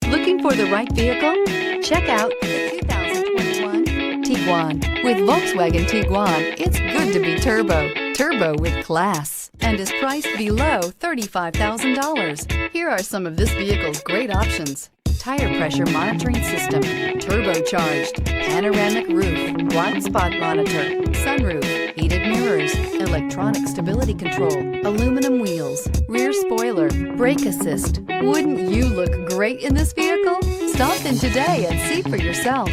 Looking for the right vehicle? Check out the 2021 Tiguan. With Volkswagen Tiguan, it's good to be turbo with class, and is priced below $35,000. Here are some of this vehicle's great options: tire pressure monitoring system, turbocharged, panoramic roof, blind spot monitor, sunroof, heated mirrors, electronic stability control, aluminum wheels, rear spoiler, brake assist. Wouldn't you look great in this vehicle? Stop in today and see for yourself.